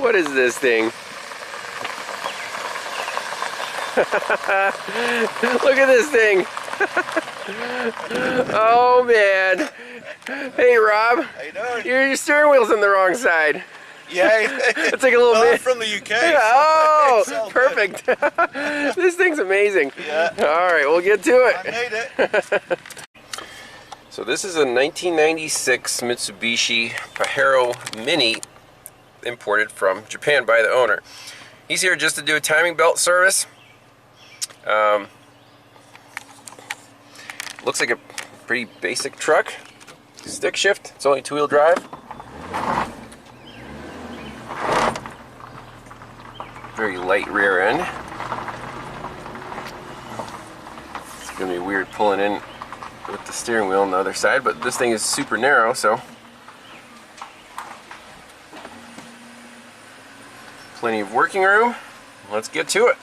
What is this thing? Look at this thing. Oh man. Hey Rob. How you doing? Your steering wheel's on the wrong side. Yeah. It's like a little bit. I'm from the UK. Oh, so perfect. This thing's amazing. Yeah. All right, we'll get to it. I made it. So this is a 1996 Mitsubishi Pajero Mini imported from Japan by the owner. He's here just to do a timing belt service. Looks like a pretty basic truck. Stick shift, it's only two-wheel drive. Very light rear end. It's gonna be weird pulling in with the steering wheel on the other side, but this thing is super narrow, so plenty of working room. Let's get to it.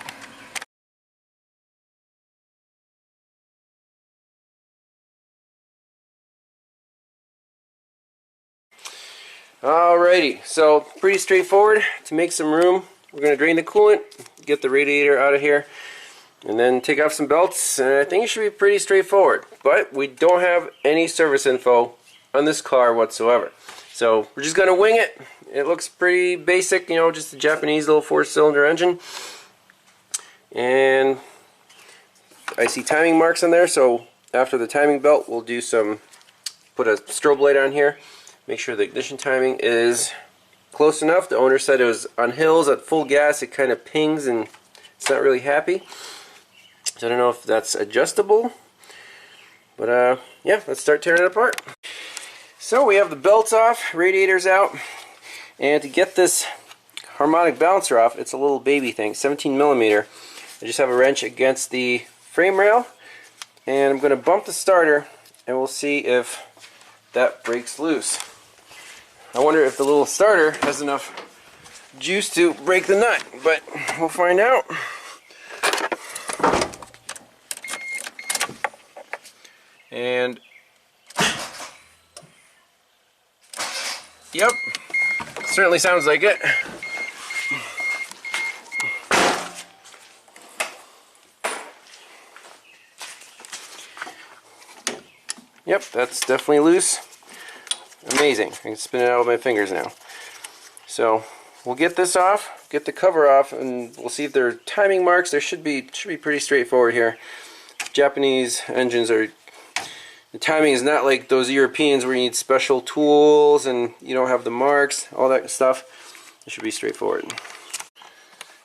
Alrighty, so pretty straightforward. To make some room, we're going to drain the coolant, get the radiator out of here, and then take off some belts, and I think it should be pretty straightforward. But we don't have any service info on this car whatsoever. So we're just going to wing it. It looks pretty basic, you know, just a Japanese little 4-cylinder engine. And I see timing marks on there, so after the timing belt we'll do put a strobe light on here. Make sure the ignition timing is close enough. The owner said it was on hills at full gas, it kind of pings and it's not really happy. So I don't know if that's adjustable. But yeah, let's start tearing it apart. So we have the belts off, radiators out, and to get this harmonic balancer off, it's a little baby thing, 17 millimeter. I just have a wrench against the frame rail, and I'm going to bump the starter, and we'll see if that breaks loose. I wonder if the little starter has enough juice to break the nut, but we'll find out. And yep, certainly sounds like it. Yep, that's definitely loose. Amazing. I can spin it out with my fingers now. So we'll get this off, get the cover off, and we'll see if there are timing marks. There should be pretty straightforward here. Japanese engines are, the timing is not like those Europeans where you need special tools and you don't have the marks, all that stuff. It should be straightforward.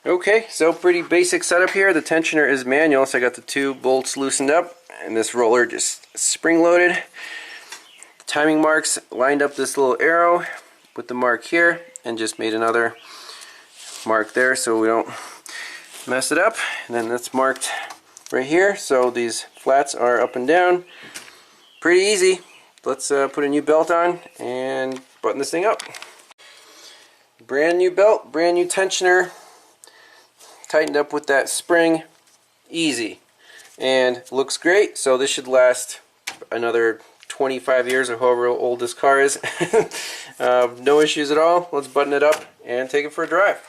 Okay, so pretty basic setup here. The tensioner is manual, so I got the two bolts loosened up, and this roller just spring-loaded. The timing marks lined up this little arrow with the mark here, and just made another mark there so we don't mess it up. And then that's marked right here, so these flats are up and down. Pretty easy. Let's put a new belt on and button this thing up. Brand new belt, brand new tensioner, tightened up with that spring. Easy. And looks great, so this should last another 25 years or however old this car is. No issues at all. Let's button it up and take it for a drive.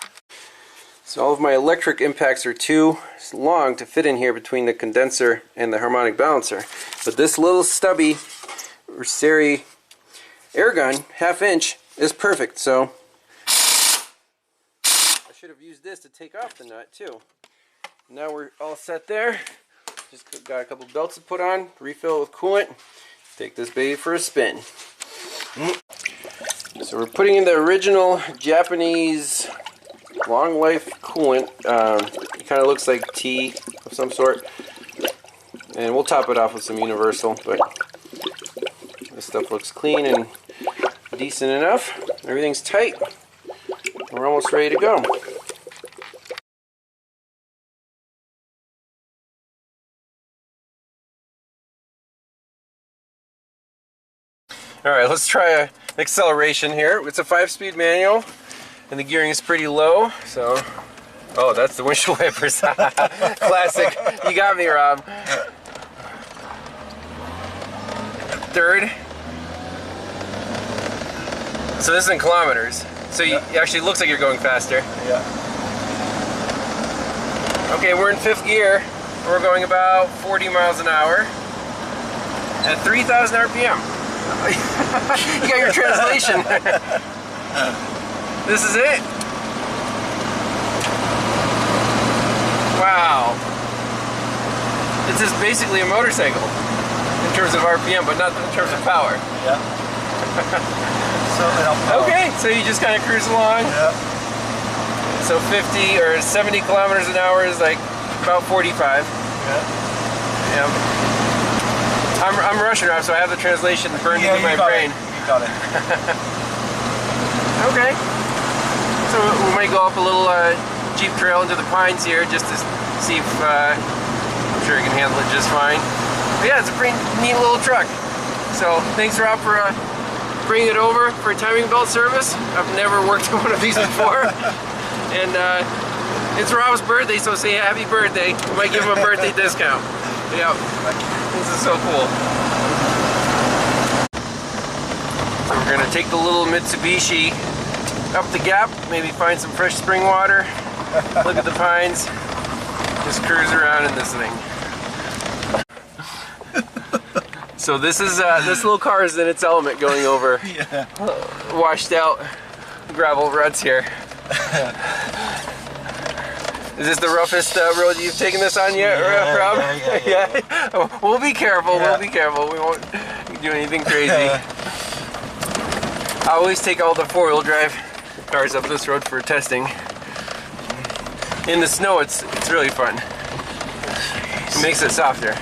So all of my electric impacts are too long to fit in here between the condenser and the harmonic balancer, but this little stubby Reassembly air gun, 1/2 inch, is perfect. So I should have used this to take off the nut too. Now we're all set there. Just got a couple belts to put on, refill it with coolant, take this baby for a spin. So we're putting in the original Japanese long life coolant. It kind of looks like tea of some sort, and we'll top it off with some universal, but this stuff looks clean and decent enough. Everything's tight. We're almost ready to go. Alright, let's try an acceleration here. It's a 5-speed manual, and the gearing is pretty low, so... Oh, that's the windshield wipers. Classic. You got me, Rob. Third. So this is in kilometers. So it actually looks like you're going faster. Yeah. Okay, we're in 5th gear. We're going about 40 miles an hour at 3,000 RPM. You got your translation. This is it. Wow. This is basically a motorcycle in terms of RPM, but not in terms of power. Yeah. Certainly not power. Okay, so you just kind of cruise along. Yeah. So 50 or 70 kilometers an hour is like about 45. Yeah. I'm Russian now, so I have the translation burned into my brain. You got it. Okay. So we might go up a little Jeep trail into the pines here just to see if I'm sure you can handle it just fine. But yeah, it's a pretty neat little truck. So thanks, Rob, for bringing it over for a timing belt service. I've never worked on one of these before. And it's Rob's birthday, so say happy birthday. We might give him a birthday discount. Yeah, this is so cool. So we're gonna take the little Mitsubishi up the gap, maybe find some fresh spring water, look at the pines, just cruise around in this thing. So this little car is in its element going over washed out gravel ruts here. Is this the roughest road you've taken this on yet, Rob? Yeah. We'll be careful. Yeah. We'll be careful. We won't do anything crazy. I always take all the 4-wheel drive cars up this road for testing. In the snow, it's really fun. It makes it softer.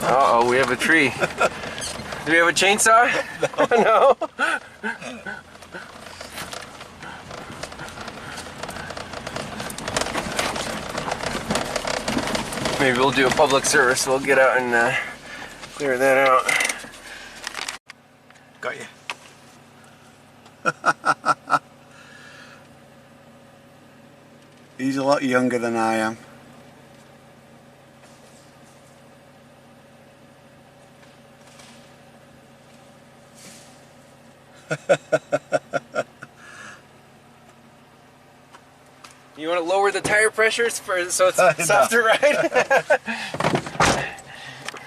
Uh-oh, we have a tree. Do we have a chainsaw? No. Maybe we'll do a public service. We'll get out and clear that out. Got you. He's a lot younger than I am. You want to lower the tire pressures so it's a softer ride?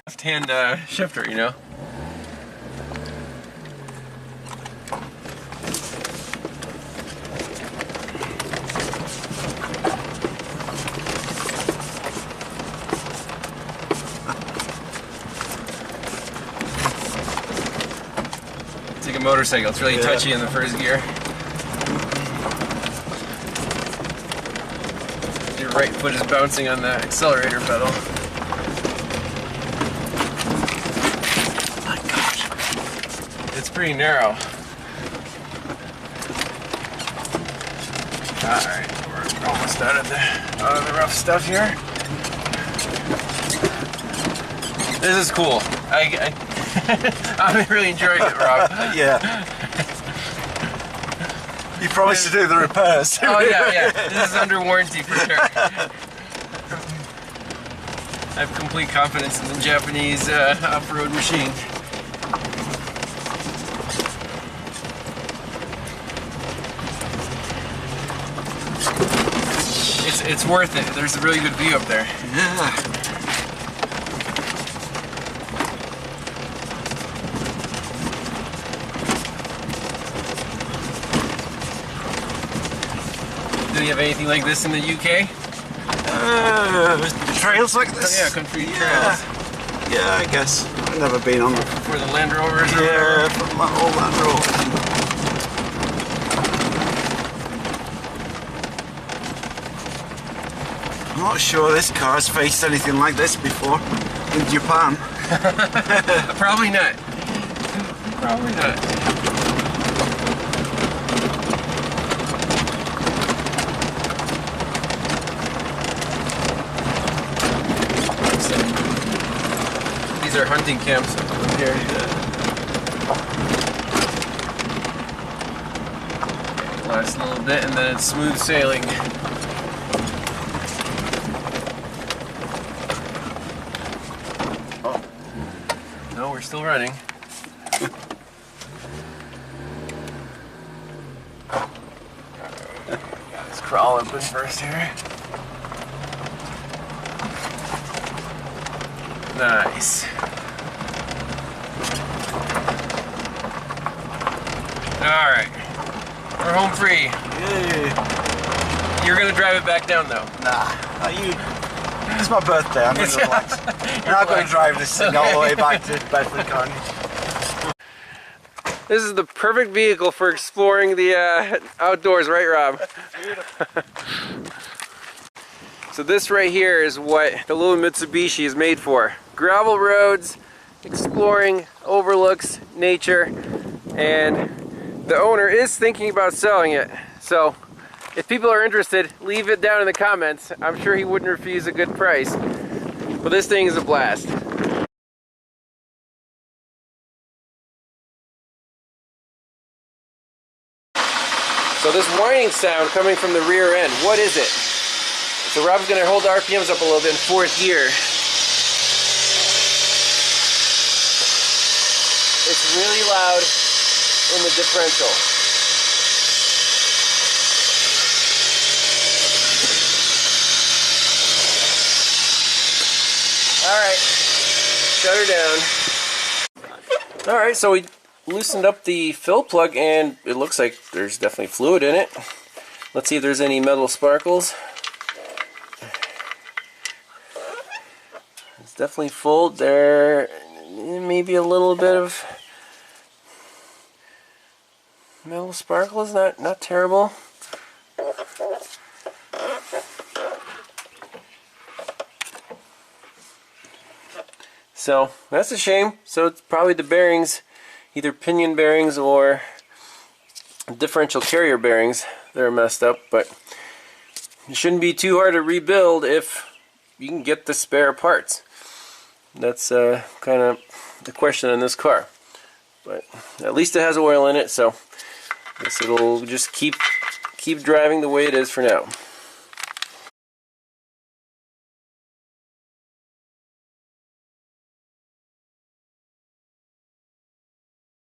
Left-hand shifter, you know. It's like a motorcycle. It's really touchy in the first gear. Your right foot is bouncing on the accelerator pedal. My gosh. It's pretty narrow. Alright, we're almost out of the rough stuff here. This is cool. I'm really enjoying it, Rob. Yeah. You promised to do the repairs. Oh yeah. This is under warranty for sure. I have complete confidence in the Japanese off-road machine. It's worth it. There's a really good view up there. Yeah. Do you have anything like this in the UK? Trails like this? Oh, yeah, country trails. Yeah, I guess. I've never been on them. For the Land Rovers or whatever? For my old Land Rover. I'm not sure this car's faced anything like this before in Japan. Probably not. Probably not. These are hunting camps up here. Last little bit and then it's smooth sailing. Oh. No, we're still running. crawl open first here. Nice. Alright. We're home free. Yeah. You're gonna drive it back down though. Nah. It's my birthday. I'm going to relax. I'm not going to drive this thing all the way back to Bedford Carnage. This is the perfect vehicle for exploring the outdoors, right, Rob? So this right here is what the little Mitsubishi is made for. Gravel roads, exploring, overlooks, nature, and the owner is thinking about selling it. So if people are interested, leave it down in the comments. I'm sure he wouldn't refuse a good price. But this thing is a blast. So this whining sound coming from the rear end, what is it? So Rob's going to hold the RPMs up a little bit in 4th gear. It's really loud in the differential. Alright, shut her down. Alright, so we loosened up the fill plug and it looks like there's definitely fluid in it. Let's see if there's any metal sparkles. It's definitely full. There may be a little bit of metal sparkles, not terrible. So that's a shame. So it's probably the bearings, either pinion bearings or differential carrier bearings that are messed up, but it shouldn't be too hard to rebuild if you can get the spare parts. That's kind of the question on this car. But at least it has oil in it, so I guess it'll just keep driving the way it is for now.